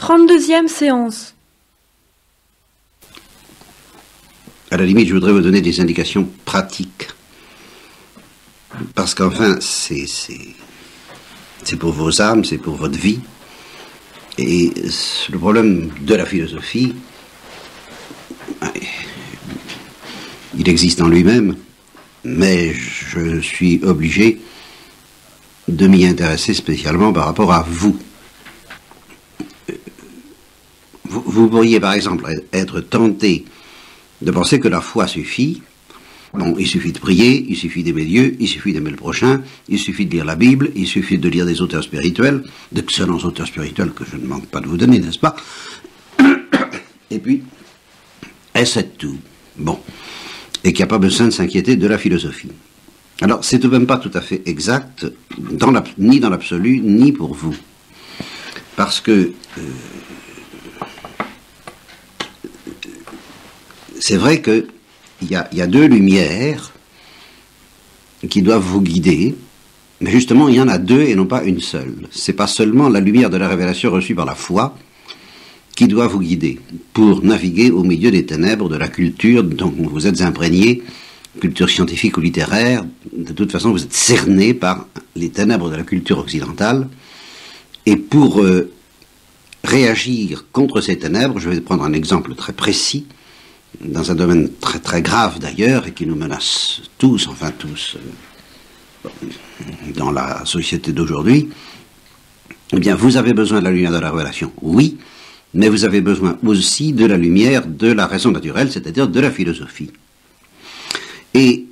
32e séance. À la limite, je voudrais vous donner des indications pratiques. Parce qu'enfin, c'est pour vos âmes, c'est pour votre vie. Et le problème de la philosophie, il existe en lui-même, mais je suis obligé de m'y intéresser spécialement par rapport à vous. Vous pourriez par exemple être tenté de penser que la foi suffit. Bon, il suffit de prier, il suffit d'aimer Dieu, il suffit d'aimer le prochain, il suffit de lire la Bible, il suffit de lire des auteurs spirituels, d'excellents auteurs spirituels que je ne manque pas de vous donner, n'est-ce pas? Et puis, et c'est tout. Bon. Et qu'il n'y a pas besoin de s'inquiéter de la philosophie. Alors, c'est tout de même pas tout à fait exact, ni dans l'absolu, ni pour vous. Parce que c'est vrai qu'il y a deux lumières qui doivent vous guider, mais justement il y en a deux et non pas une seule. C'est pas seulement la lumière de la révélation reçue par la foi qui doit vous guider pour naviguer au milieu des ténèbres de la culture dont vous êtes imprégné, culture scientifique ou littéraire. De toute façon vous êtes cerné par les ténèbres de la culture occidentale, et pour réagir contre ces ténèbres, je vais prendre un exemple très précis dans un domaine très très grave d'ailleurs, et qui nous menace tous, dans la société d'aujourd'hui. Eh bien, vous avez besoin de la lumière de la révélation, oui, mais vous avez besoin aussi de la lumière de la raison naturelle, c'est-à-dire de la philosophie. Et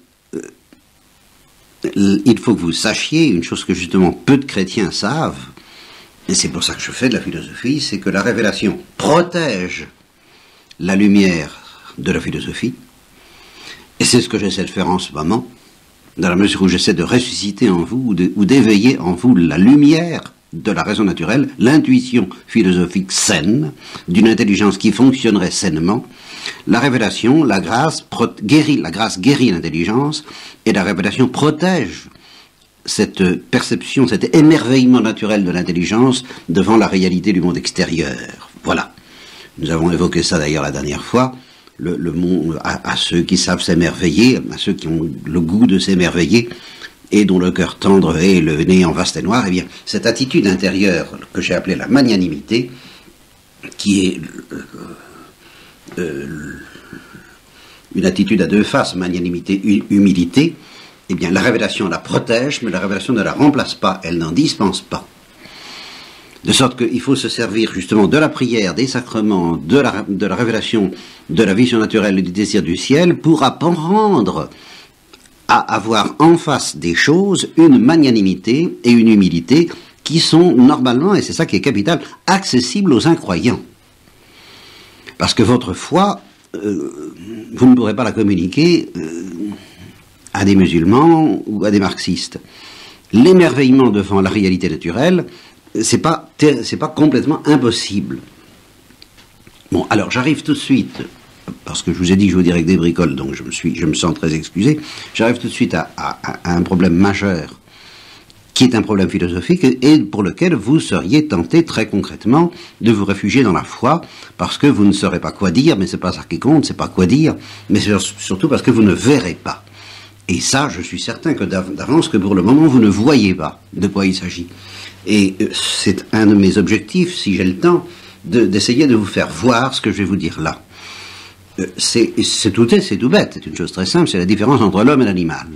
il faut que vous sachiez une chose que justement peu de chrétiens savent, et c'est pour ça que je fais de la philosophie, c'est que la révélation protège la lumière de la philosophie, et c'est ce que j'essaie de faire en ce moment, dans la mesure où j'essaie de ressusciter en vous, ou d'éveiller en vous la lumière de la raison naturelle, l'intuition philosophique saine, d'une intelligence qui fonctionnerait sainement. La révélation, la grâce guérit l'intelligence, et la révélation protège cette perception, cet émerveillement naturel de l'intelligence devant la réalité du monde extérieur. Voilà. Nous avons évoqué ça d'ailleurs la dernière fois. Le monde, à ceux qui savent s'émerveiller, à ceux qui ont le goût de s'émerveiller et dont le cœur tendre est le nez en vaste et noir, eh bien, cette attitude intérieure que j'ai appelée la magnanimité, qui est une attitude à deux faces, magnanimité, humilité, eh bien, la révélation la protège, mais la révélation ne la remplace pas, elle n'en dispense pas. De sorte qu'il faut se servir justement de la prière, des sacrements, de la révélation, de la vision naturelle et du désir du ciel pour apprendre à avoir en face des choses une magnanimité et une humilité qui sont normalement, et c'est ça qui est capital, accessibles aux incroyants. Parce que votre foi, vous ne pourrez pas la communiquer à des musulmans ou à des marxistes. L'émerveillement devant la réalité naturelle, c'est pas complètement impossible. Bon, alors j'arrive tout de suite, parce que je vous ai dit que je vous dirais que des bricoles, donc je me sens très excusé, j'arrive tout de suite à un problème majeur, qui est un problème philosophique, et pour lequel vous seriez tenté très concrètement de vous réfugier dans la foi, parce que vous ne saurez pas quoi dire, mais c'est pas ça qui compte, c'est pas quoi dire, mais c'est surtout parce que vous ne verrez pas. Et ça, je suis certain que d'avance, que pour le moment, vous ne voyez pas de quoi il s'agit. Et c'est un de mes objectifs, si j'ai le temps, d'essayer de vous faire voir ce que je vais vous dire là. C'est tout bête, c'est une chose très simple, c'est la différence entre l'homme et l'animal.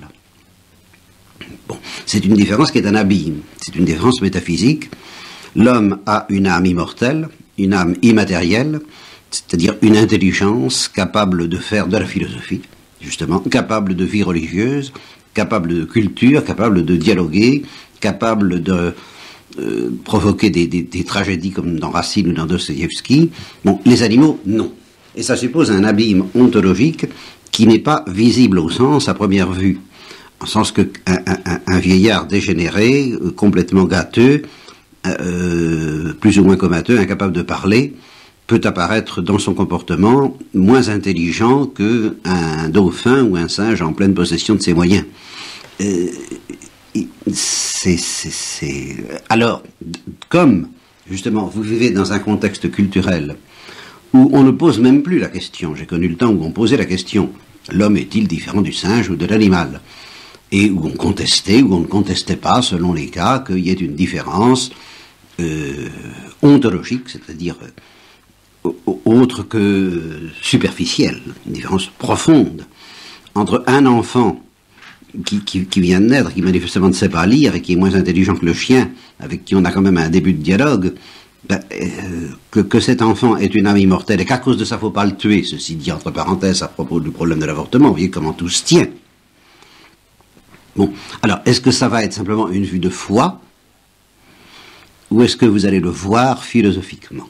Bon, c'est une différence qui est un abîme, c'est une différence métaphysique. L'homme a une âme immortelle, une âme immatérielle, c'est-à-dire une intelligence capable de faire de la philosophie, justement, capable de vie religieuse, capable de culture, capable de dialoguer, capable de provoquer des tragédies comme dans Racine ou dans Dostoïevski. Bon, les animaux, non. Et ça suppose un abîme ontologique qui n'est pas visible au sens à première vue. En sens que un vieillard dégénéré, complètement gâteux, plus ou moins comateux, incapable de parler, peut apparaître dans son comportement moins intelligent qu'un dauphin ou un singe en pleine possession de ses moyens. Alors, comme justement, vous vivez dans un contexte culturel où on ne pose même plus la question. J'ai connu le temps où on posait la question, l'homme est-il différent du singe ou de l'animal? Et où on contestait ou on ne contestait pas, selon les cas, qu'il y ait une différence ontologique, c'est-à-dire autre que superficielle, une différence profonde entre un enfant qui vient de naître, qui manifestement ne sait pas lire et qui est moins intelligent que le chien, avec qui on a quand même un début de dialogue, que cet enfant est une âme immortelle et qu'à cause de ça, il ne faut pas le tuer, ceci dit entre parenthèses à propos du problème de l'avortement, vous voyez comment tout se tient. Bon, alors, est-ce que ça va être simplement une vue de foi, ou est-ce que vous allez le voir philosophiquement?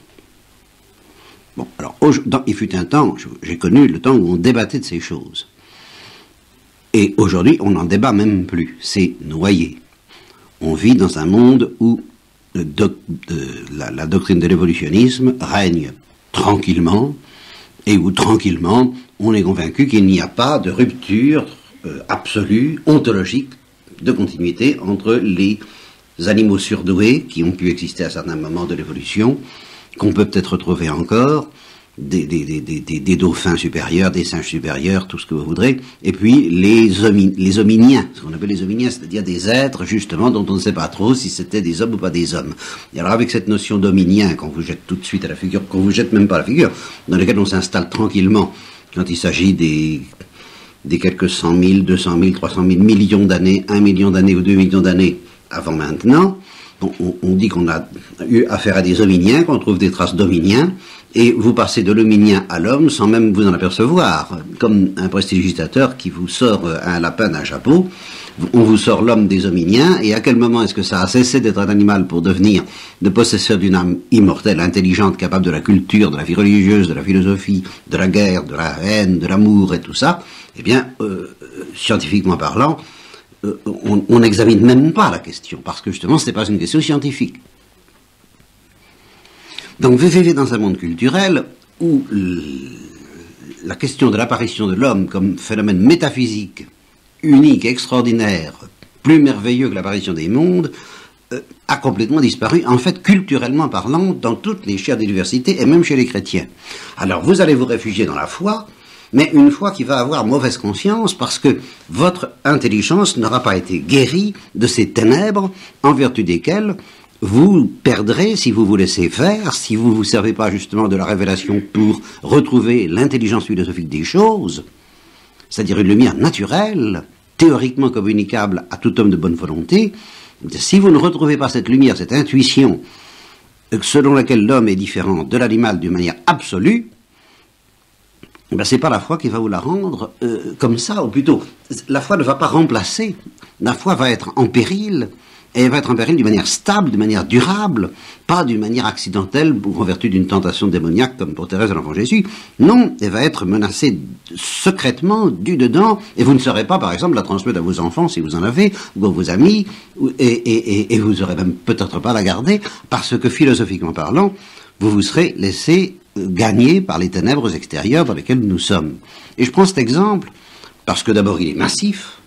Bon, alors, il fut un temps, j'ai connu le temps où on débattait de ces choses. Et aujourd'hui, on n'en débat même plus, c'est noyé. On vit dans un monde où la doctrine de l'évolutionnisme règne tranquillement, et où tranquillement, on est convaincu qu'il n'y a pas de rupture absolue, ontologique, de continuité entre les animaux surdoués qui ont pu exister à certains moments de l'évolution, qu'on peut peut-être retrouver encore, des dauphins supérieurs, des singes supérieurs, tout ce que vous voudrez, et puis les hominiens, ce qu'on appelle les hominiens, c'est-à-dire des êtres, justement, dont on ne sait pas trop si c'était des hommes ou pas des hommes. Et alors avec cette notion d'hominien, qu'on vous jette tout de suite à la figure, qu'on vous jette même pas à la figure, dans laquelle on s'installe tranquillement, quand il s'agit des quelques 100 000, 200 000, 300 000 millions d'années, 1 million d'années ou 2 millions d'années avant maintenant, on dit qu'on a eu affaire à des hominiens, qu'on trouve des traces d'hominiens, et vous passez de l'hominien à l'homme sans même vous en apercevoir, comme un prestidigitateur qui vous sort un lapin d'un chapeau, on vous sort l'homme des hominiens, et à quel moment est-ce que ça a cessé d'être un animal pour devenir le possesseur d'une âme immortelle, intelligente, capable de la culture, de la vie religieuse, de la philosophie, de la guerre, de la haine, de l'amour et tout ça? Eh bien, scientifiquement parlant, on n'examine même pas la question, parce que justement, ce n'est pas une question scientifique. Donc, vous vivez dans un monde culturel où la question de l'apparition de l'homme comme phénomène métaphysique, unique, extraordinaire, plus merveilleux que l'apparition des mondes, a complètement disparu, en fait, culturellement parlant, dans toutes les chaires de diversité, et même chez les chrétiens. Alors, vous allez vous réfugier dans la foi, mais une foi qui va avoir mauvaise conscience parce que votre intelligence n'aura pas été guérie de ces ténèbres en vertu desquelles vous perdrez si vous vous laissez faire, si vous ne vous servez pas justement de la révélation pour retrouver l'intelligence philosophique des choses, c'est-à-dire une lumière naturelle, théoriquement communicable à tout homme de bonne volonté. Si vous ne retrouvez pas cette lumière, cette intuition selon laquelle l'homme est différent de l'animal d'une manière absolue, ben, c'est pas la foi qui va vous la rendre comme ça, ou plutôt, la foi ne va pas remplacer, la foi va être en péril, et elle va être en péril d'une manière stable, d'une manière durable, pas d'une manière accidentelle, ou en vertu d'une tentation démoniaque, comme pour Thérèse de l'Enfant Jésus. Non, elle va être menacée secrètement, du dedans, et vous ne saurez pas, par exemple, la transmettre à vos enfants, si vous en avez, ou à vos amis, et vous n'aurez même peut-être pas la garder, parce que, philosophiquement parlant, vous vous serez laissé gagné par les ténèbres extérieures dans lesquelles nous sommes. Et je prends cet exemple parce que d'abord il est massif,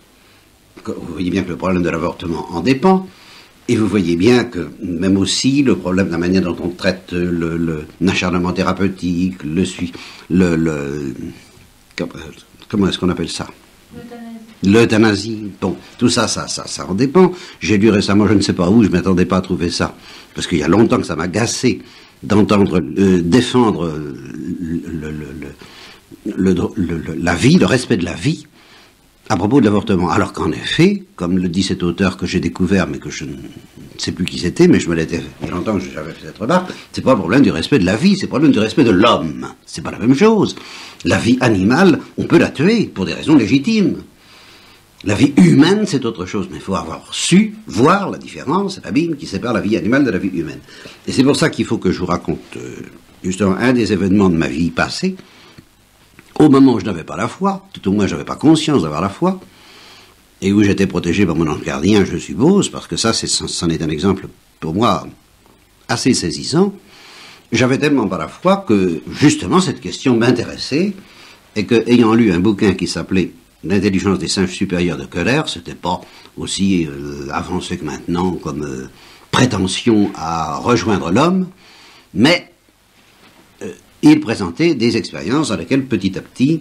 vous voyez bien que le problème de l'avortement en dépend, et vous voyez bien que même aussi le problème de la manière dont on traite l'acharnement thérapeutique, comment est-ce qu'on appelle ça? L'euthanasie. Bon, tout ça en dépend. J'ai lu récemment, je ne sais pas où, je ne m'attendais pas à trouver ça, parce qu'il y a longtemps que ça m'a agacé d'entendre défendre la vie, le respect de la vie, à propos de l'avortement. Alors qu'en effet, comme le dit cet auteur que j'ai découvert, mais que je ne sais plus qui c'était, mais je me l'étais il y a longtemps que j'avais fait cette remarque, c'est pas le problème du respect de la vie, c'est le problème du respect de l'homme. C'est pas la même chose. La vie animale, on peut la tuer pour des raisons légitimes. La vie humaine, c'est autre chose, mais il faut avoir su voir la différence, l'abîme qui sépare la vie animale de la vie humaine. Et c'est pour ça qu'il faut que je vous raconte justement un des événements de ma vie passée, au moment où je n'avais pas la foi, tout au moins je n'avais pas conscience d'avoir la foi, et où j'étais protégé par mon ange gardien, je suppose, parce que ça, c'en est un exemple pour moi assez saisissant. J'avais tellement pas la foi que justement cette question m'intéressait, et que, ayant lu un bouquin qui s'appelait L'intelligence des singes supérieurs de Köhler, c'était pas aussi avancé que maintenant comme prétention à rejoindre l'homme, mais il présentait des expériences dans lesquelles petit à petit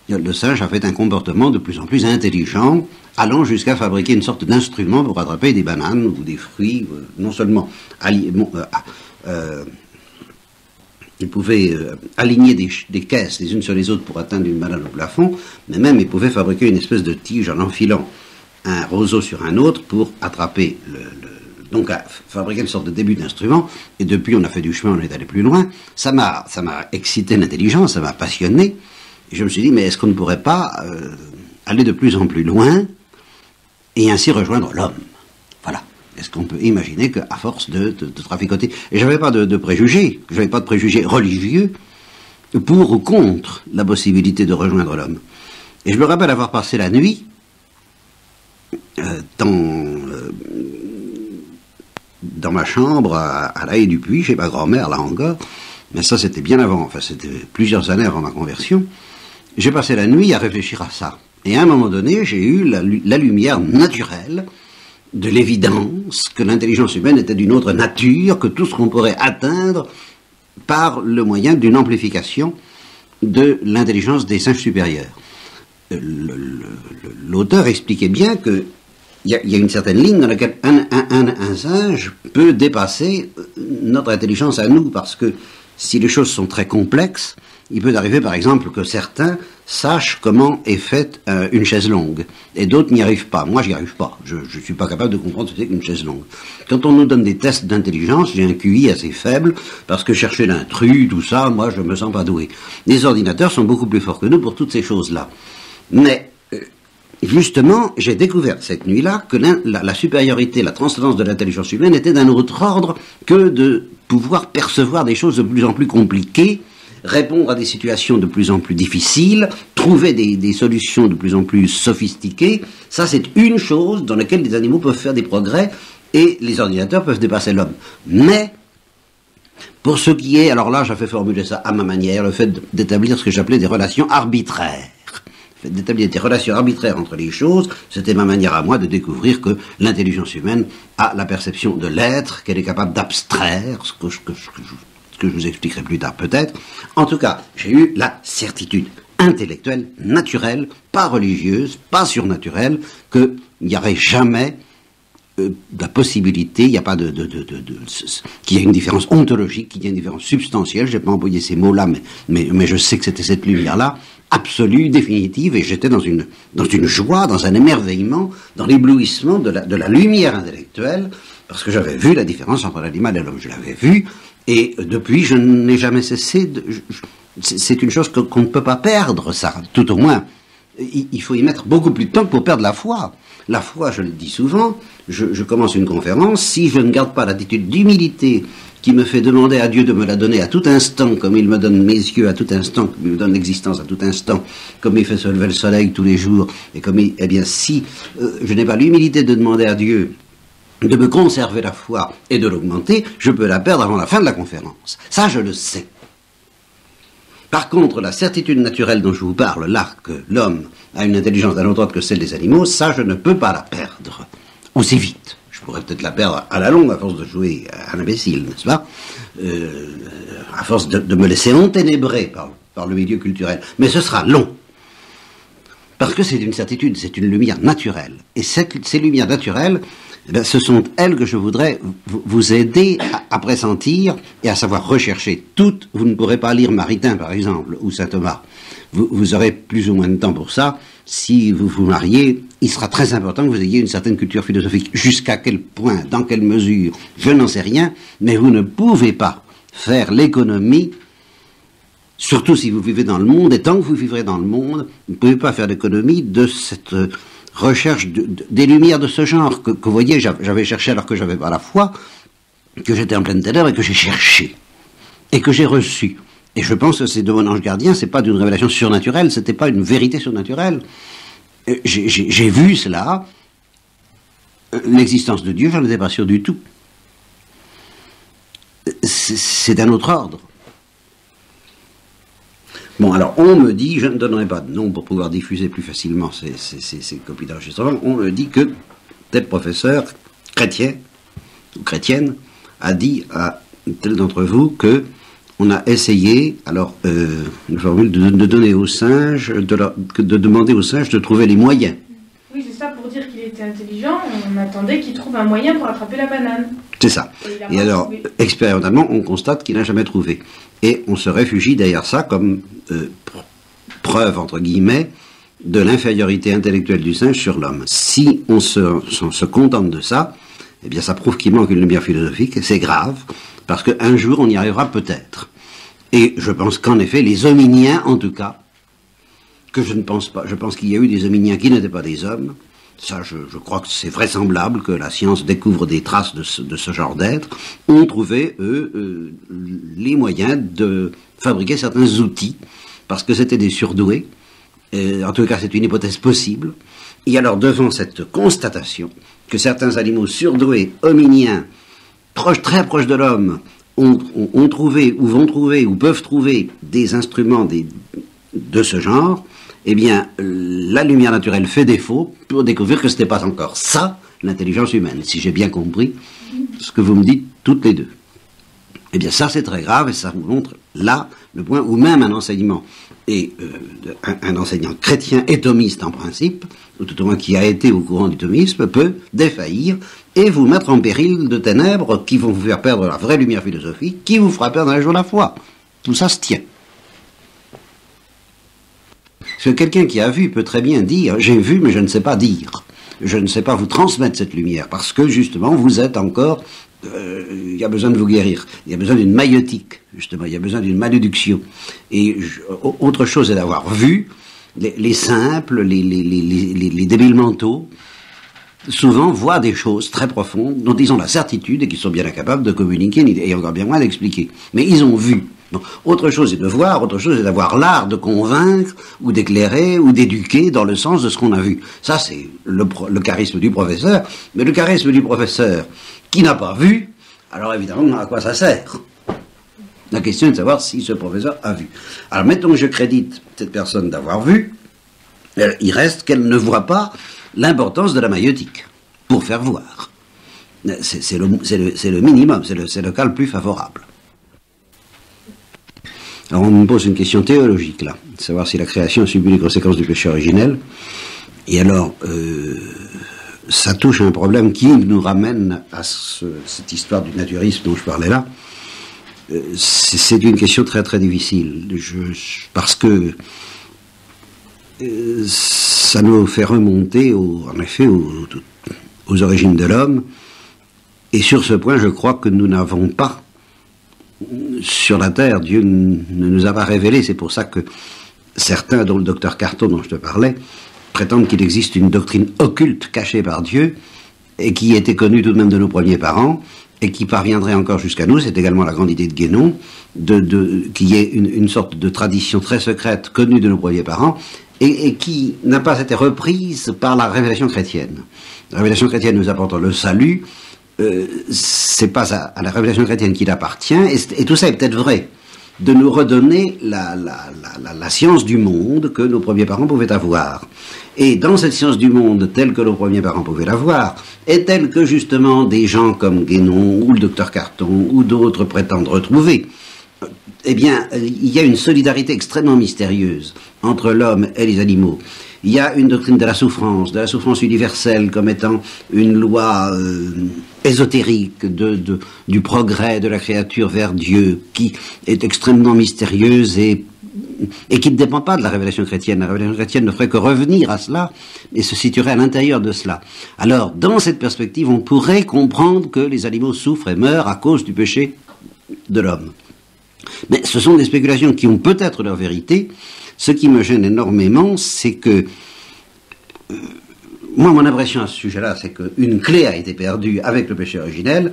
le singe a fait un comportement de plus en plus intelligent, allant jusqu'à fabriquer une sorte d'instrument pour attraper des bananes ou des fruits, non seulement il pouvait aligner des caisses les unes sur les autres pour atteindre une banane au plafond, mais même il pouvait fabriquer une espèce de tige en enfilant un roseau sur un autre pour attraper donc à fabriquer une sorte de début d'instrument, et depuis on a fait du chemin, on est allé plus loin. Ça m'a excité l'intelligence, ça m'a passionné, et je me suis dit, mais est-ce qu'on ne pourrait pas aller de plus en plus loin, et ainsi rejoindre l'homme? Voilà. Est-ce qu'on peut imaginer qu'à force de traficoter... Et je n'avais pas de préjugés, je n'avais pas de préjugés religieux pour ou contre la possibilité de rejoindre l'homme. Et je me rappelle avoir passé la nuit dans ma chambre à la Haie du Puy, chez ma grand-mère, là encore, mais ça c'était bien avant, enfin c'était plusieurs années avant ma conversion. J'ai passé la nuit à réfléchir à ça. Et à un moment donné, j'ai eu la lumière naturelle de l'évidence que l'intelligence humaine était d'une autre nature que tout ce qu'on pourrait atteindre par le moyen d'une amplification de l'intelligence des singes supérieurs. L'auteur expliquait bien que il y a une certaine ligne dans laquelle un singe peut dépasser notre intelligence à nous, parce que si les choses sont très complexes, il peut arriver par exemple que certains sachent comment est faite une chaise longue, et d'autres n'y arrivent pas. Moi, j'y arrive pas. Je ne suis pas capable de comprendre ce que c'est qu'une chaise longue. Quand on nous donne des tests d'intelligence, j'ai un QI assez faible, parce que chercher l'intrus, tout ça, moi, je me sens pas doué. Les ordinateurs sont beaucoup plus forts que nous pour toutes ces choses-là. Mais justement, j'ai découvert cette nuit-là que la supériorité, la transcendance de l'intelligence humaine était d'un autre ordre que de pouvoir percevoir des choses de plus en plus compliquées, répondre à des situations de plus en plus difficiles, trouver des solutions de plus en plus sophistiquées. Ça, c'est une chose dans laquelle les animaux peuvent faire des progrès et les ordinateurs peuvent dépasser l'homme. Mais, pour ce qui est, alors là, j'avais formulé ça à ma manière, le fait d'établir ce que j'appelais des relations arbitraires. Le fait d'établir des relations arbitraires entre les choses, c'était ma manière à moi de découvrir que l'intelligence humaine a la perception de l'être, qu'elle est capable d'abstraire, ce que je vous expliquerai plus tard peut-être. En tout cas, j'ai eu la certitude intellectuelle, naturelle, pas religieuse, pas surnaturelle, qu'il n'y aurait jamais la possibilité, il n'y a pas qu'il y ait une différence ontologique, qu'il y ait une différence substantielle, je n'ai pas employé ces mots-là, mais je sais que c'était cette lumière-là, absolue, définitive, et j'étais dans une joie, dans un émerveillement, dans l'éblouissement de la lumière intellectuelle, parce que j'avais vu la différence entre l'animal et l'homme, je l'avais vu, et depuis, je n'ai jamais cessé c'est une chose qu'on ne peut pas perdre, ça. Tout au moins, il faut y mettre beaucoup plus de temps que pour perdre la foi. La foi, je le dis souvent, je commence une conférence, si je ne garde pas l'attitude d'humilité qui me fait demander à Dieu de me la donner à tout instant, comme il me donne mes yeux à tout instant, comme il me donne l'existence à tout instant, comme il fait se lever le soleil tous les jours, et comme eh bien, si je n'ai pas l'humilité de demander à Dieu de me conserver la foi et de l'augmenter, je peux la perdre avant la fin de la conférence. Ça, je le sais. Par contre, la certitude naturelle dont je vous parle, là, que l'homme a une intelligence d'un autre ordre que celle des animaux, ça, je ne peux pas la perdre aussi vite. Je pourrais peut-être la perdre à la longue, à force de jouer à l'imbécile, n'est-ce pas, à force de me laisser enténébrer par le milieu culturel. Mais ce sera long. Parce que c'est une certitude, c'est une lumière naturelle. Et ces lumières naturelles, eh bien, ce sont elles que je voudrais vous aider à pressentir et à savoir rechercher. Toutes, vous ne pourrez pas lire Maritain, par exemple, ou Saint Thomas. Vous aurez plus ou moins de temps pour ça. Si vous vous mariez, il sera très important que vous ayez une certaine culture philosophique. Jusqu'à quel point, dans quelle mesure, je n'en sais rien, mais vous ne pouvez pas faire l'économie, surtout si vous vivez dans le monde, et tant que vous vivrez dans le monde, vous ne pouvez pas faire l'économie de cette recherche des lumières de ce genre, que vous voyez, j'avais cherché alors que j'avais pas la foi, que j'étais en pleine ténèbres et que j'ai cherché, et que j'ai reçu. Et je pense que c'est de mon ange gardien, c'est pas d'une révélation surnaturelle, c'était pas une vérité surnaturelle. J'ai vu cela, l'existence de Dieu, j'en étais pas sûr du tout. C'est d'un autre ordre. Bon, alors, on me dit, je ne donnerai pas de nom pour pouvoir diffuser plus facilement ces copies d'enregistrement, on me dit que tel professeur chrétien ou chrétienne, a dit à tel d'entre vous que on a essayé, alors, une formule de donner aux singes, de demander aux singes de trouver les moyens. Oui, c'est ça, pour dire qu'il était intelligent, on attendait qu'il trouve un moyen pour attraper la banane. C'est ça. Et alors, expérimentalement, on constate qu'il n'a jamais trouvé. Et on se réfugie derrière ça comme preuve, entre guillemets, de l'infériorité intellectuelle du singe sur l'homme. Si on se contente de ça, eh bien ça prouve qu'il manque une lumière philosophique, et c'est grave, parce qu'un jour on y arrivera peut-être. Et je pense qu'en effet, les hominiens, en tout cas, que je ne pense pas, je pense qu'il y a eu des hominiens qui n'étaient pas des hommes, ça je crois que c'est vraisemblable que la science découvre des traces de ce genre d'êtres, ont trouvé, eux, les moyens de fabriquer certains outils, parce que c'était des surdoués. En tout cas, c'est une hypothèse possible. Et alors, devant cette constatation que certains animaux surdoués, hominiens, très proches de l'homme, ont trouvé, ou vont trouver, ou peuvent trouver des instruments de ce genre, eh bien, la lumière naturelle fait défaut pour découvrir que ce n'était pas encore ça, l'intelligence humaine, si j'ai bien compris ce que vous me dites toutes les deux. Eh bien, ça, c'est très grave, et ça vous montre là le point où même un enseignement, et un enseignant chrétien et thomiste en principe, ou tout au moins qui a été au courant du thomisme, peut défaillir et vous mettre en péril de ténèbres qui vont vous faire perdre la vraie lumière philosophique, qui vous fera perdre un jour la foi. Tout ça se tient. Parce que quelqu'un qui a vu peut très bien dire « j'ai vu, mais je ne sais pas dire ». Je ne sais pas vous transmettre cette lumière, parce que justement, vous êtes encore... il y a besoin de vous guérir. Il y a besoin d'une maïotique, justement. Il y a besoin d'une malédiction. Et autre chose est d'avoir vu les simples, les débiles mentaux, souvent voient des choses très profondes dont ils ont la certitude et qui sont bien incapables de communiquer et encore bien moins d'expliquer. Mais ils ont vu. Bon, autre chose est de voir, autre chose est d'avoir l'art de convaincre ou d'éclairer ou d'éduquer dans le sens de ce qu'on a vu. Ça, c'est le charisme du professeur. Mais le charisme du professeur qui n'a pas vu, alors évidemment, à quoi ça sert? La question est de savoir si ce professeur a vu. Alors mettons que je crédite cette personne d'avoir vu, il reste qu'elle ne voit pas l'importance de la maïotique pour faire voir. C'est le minimum, c'est le cas le plus favorable. Alors on me pose une question théologique là, de savoir si la création a subi les conséquences du péché originel. Et alors, ça touche à un problème qui nous ramène à cette histoire du naturisme dont je parlais là. C'est une question très très difficile, parce que ça nous fait remonter en effet aux origines de l'homme, et sur ce point je crois que nous n'avons pas sur la terre, Dieu ne nous a pas révélé. C'est pour ça que certains, dont le docteur Carton dont je te parlais, prétendent qu'il existe une doctrine occulte cachée par Dieu et qui était connue tout de même de nos premiers parents et qui parviendrait encore jusqu'à nous. C'est également la grande idée de Guénon, qu'il y ait une sorte de tradition très secrète connue de nos premiers parents et qui n'a pas été reprise par la révélation chrétienne. La révélation chrétienne nous apportant le salut, c'est pas à la révélation chrétienne qu'il appartient, et tout ça est peut-être vrai, de nous redonner la science du monde que nos premiers parents pouvaient avoir. Et dans cette science du monde telle que nos premiers parents pouvaient l'avoir, et telle que justement des gens comme Guénon ou le docteur Carton ou d'autres prétendent retrouver, eh bien, il y a une solidarité extrêmement mystérieuse entre l'homme et les animaux. Il y a une doctrine de la souffrance universelle comme étant une loi ésotérique du progrès de la créature vers Dieu, qui est extrêmement mystérieuse et qui ne dépend pas de la révélation chrétienne. La révélation chrétienne ne ferait que revenir à cela et se situerait à l'intérieur de cela. Alors, dans cette perspective, on pourrait comprendre que les animaux souffrent et meurent à cause du péché de l'homme. Mais ce sont des spéculations qui ont peut-être leur vérité. Ce qui me gêne énormément, c'est que moi, mon impression à ce sujet-là, c'est qu'une clé a été perdue avec le péché originel,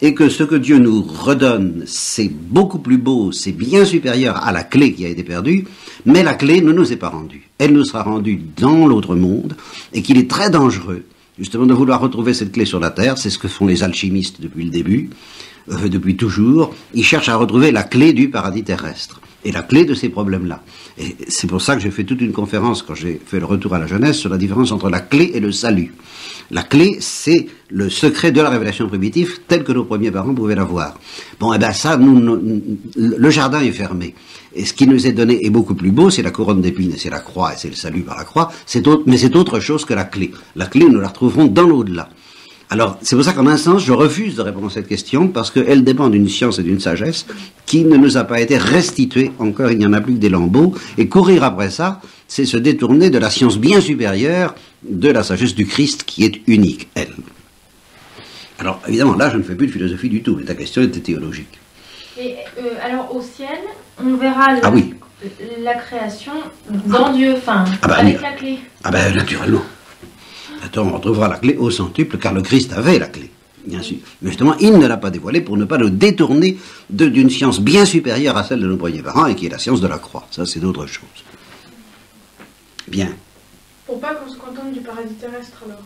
et que ce que Dieu nous redonne, c'est beaucoup plus beau, c'est bien supérieur à la clé qui a été perdue, mais la clé ne nous est pas rendue. Elle nous sera rendue dans l'autre monde, et qu'il est très dangereux, justement, de vouloir retrouver cette clé sur la terre. C'est ce que font les alchimistes depuis le début. depuis toujours, il cherche à retrouver la clé du paradis terrestre et la clé de ces problèmes-là. Et c'est pour ça que j'ai fait toute une conférence, quand j'ai fait le retour à la jeunesse, sur la différence entre la clé et le salut. La clé, c'est le secret de la révélation primitive, tel que nos premiers parents pouvaient l'avoir. Bon, eh ben ça, le jardin est fermé. Et ce qui nous est donné est beaucoup plus beau, c'est la couronne d'épines, et c'est la croix, et c'est le salut par la croix, mais c'est autre chose que la clé. La clé, nous la retrouverons dans l'au-delà. Alors, c'est pour ça qu'en un sens, je refuse de répondre à cette question, parce qu'elle dépend d'une science et d'une sagesse qui ne nous a pas été restituée. Encore, il n'y en a plus que des lambeaux. Et courir après ça, c'est se détourner de la science bien supérieure de la sagesse du Christ, qui est unique, elle. Alors, évidemment, là, je ne fais plus de philosophie du tout, mais ta question était théologique. Et alors, au ciel, on verra la création dans Dieu, avec la clé. Ah ben, naturellement. Attends, on retrouvera la clé au centuple, car le Christ avait la clé, bien sûr. Mais justement, il ne l'a pas dévoilée pour ne pas le détourner d'une science bien supérieure à celle de nos premiers parents, et qui est la science de la croix. Ça, c'est d'autre chose. Bien. Pour pas qu'on se contente du paradis terrestre, alors.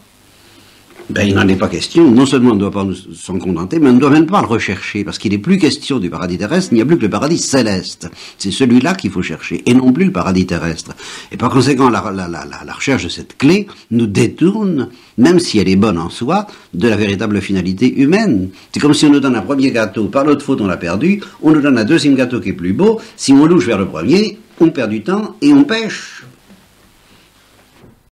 Ben, il n'en est pas question. Non seulement on ne doit pas s'en contenter, mais on ne doit même pas le rechercher, parce qu'il n'est plus question du paradis terrestre, il n'y a plus que le paradis céleste. C'est celui-là qu'il faut chercher, et non plus le paradis terrestre. Et par conséquent, la recherche de cette clé nous détourne, même si elle est bonne en soi, de la véritable finalité humaine. C'est comme si on nous donne un premier gâteau, par notre faute on l'a perdu, on nous donne un deuxième gâteau qui est plus beau, si on louche vers le premier, on perd du temps et on pêche.